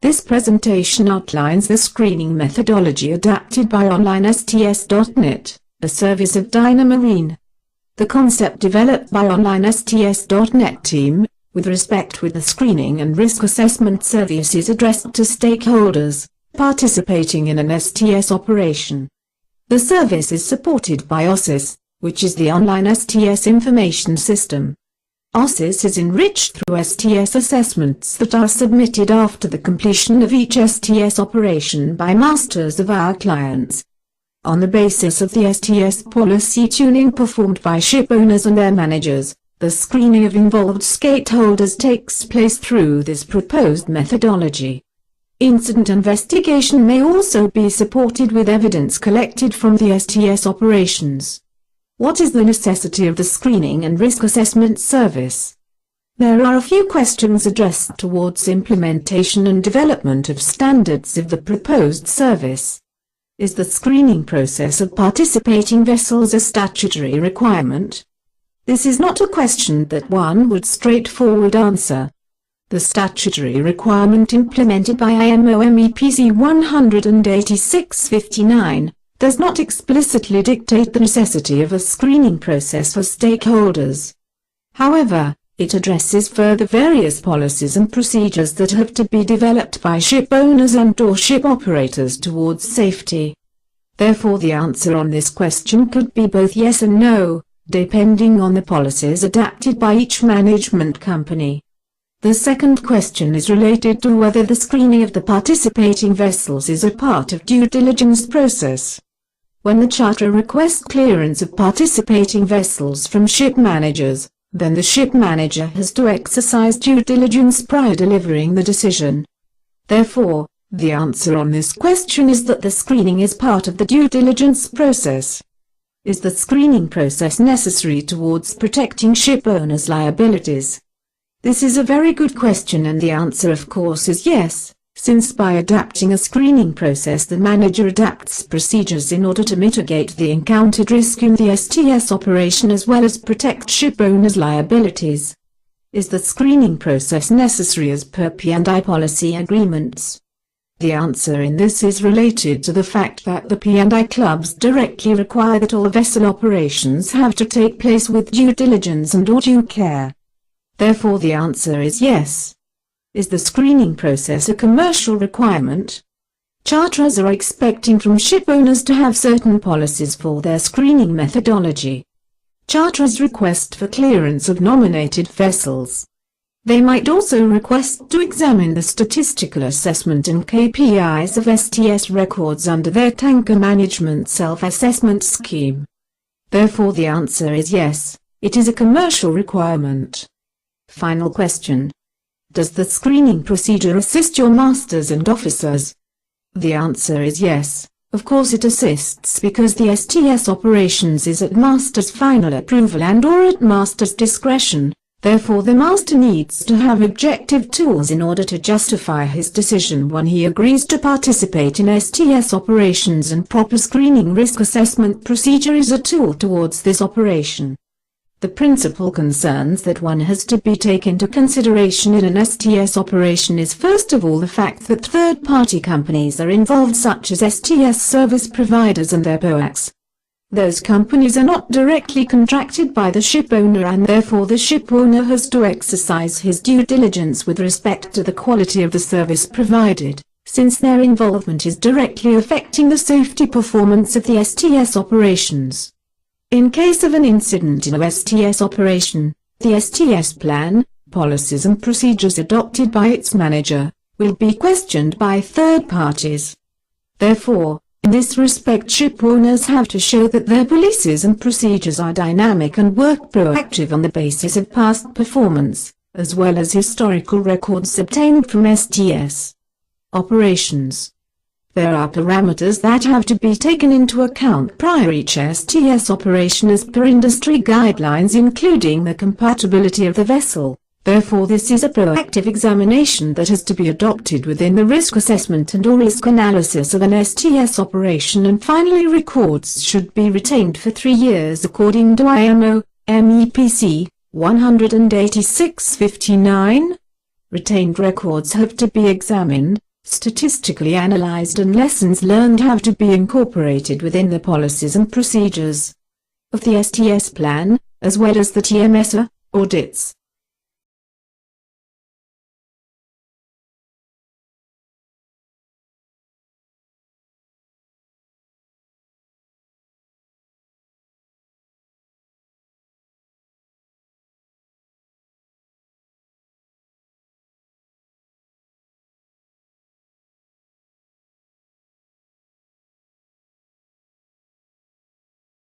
This presentation outlines the screening methodology adapted by OnlineSTS.net, a service of Dynamarine. The concept developed by OnlineSTS.net team, with respect with the screening and risk assessment service, is addressed to stakeholders participating in an STS operation. The service is supported by OSIS, which is the Online STS Information System. OSIS is enriched through STS assessments that are submitted after the completion of each STS operation by masters of our clients. On the basis of the STS policy tuning performed by ship owners and their managers, the screening of involved stakeholders takes place through this proposed methodology. Incident investigation may also be supported with evidence collected from the STS operations. What is the necessity of the screening and risk assessment service? There are a few questions addressed towards implementation and development of standards of the proposed service. Is the screening process of participating vessels a statutory requirement? This is not a question that one would straightforward answer. The statutory requirement implemented by IMO MEPC 186/59 does not explicitly dictate the necessity of a screening process for stakeholders. However, it addresses further various policies and procedures that have to be developed by ship owners and/or ship operators towards safety. Therefore, the answer on this question could be both yes and no, depending on the policies adapted by each management company. The second question is related to whether the screening of the participating vessels is a part of due diligence process. When the charterer requests clearance of participating vessels from ship managers, then the ship manager has to exercise due diligence prior delivering the decision. Therefore, the answer on this question is that the screening is part of the due diligence process. Is the screening process necessary towards protecting ship owners' liabilities? This is a very good question, and the answer of course is yes, since by adapting a screening process the manager adapts procedures in order to mitigate the encountered risk in the STS operation as well as protect ship owners' liabilities. Is the screening process necessary as per P&I policy agreements? The answer in this is related to the fact that the P&I clubs directly require that all vessel operations have to take place with due diligence and/or due care. Therefore, the answer is yes. Is the screening process a commercial requirement? Charterers are expecting from ship owners to have certain policies for their screening methodology. Charterers request for clearance of nominated vessels. They might also request to examine the statistical assessment and KPIs of STS records under their tanker management self-assessment scheme. Therefore, the answer is yes, it is a commercial requirement. Final question. Does the screening procedure assist your masters and officers? The answer is yes, of course it assists, because the STS operations is at master's final approval and/or at master's discretion. Therefore, the master needs to have objective tools in order to justify his decision when he agrees to participate in STS operations, and proper screening risk assessment procedure is a tool towards this operation. The principal concerns that one has to be taken into consideration in an STS operation is first of all the fact that third-party companies are involved, such as STS service providers and their POACs. Those companies are not directly contracted by the ship owner, and therefore the ship owner has to exercise his due diligence with respect to the quality of the service provided, since their involvement is directly affecting the safety performance of the STS operations. In case of an incident in a STS operation, the STS plan, policies and procedures adopted by its manager, will be questioned by third parties. Therefore, in this respect, ship owners have to show that their policies and procedures are dynamic and work proactive on the basis of past performance, as well as historical records obtained from STS operations. There are parameters that have to be taken into account prior each STS operation as per industry guidelines, including the compatibility of the vessel. Therefore, this is a proactive examination that has to be adopted within the risk assessment and/or risk analysis of an STS operation, and finally records should be retained for 3 years according to IMO MEPC 186/59. Retained records have to be examined, statistically analyzed, and lessons learned have to be incorporated within the policies and procedures of the STS plan, as well as the TMS audits.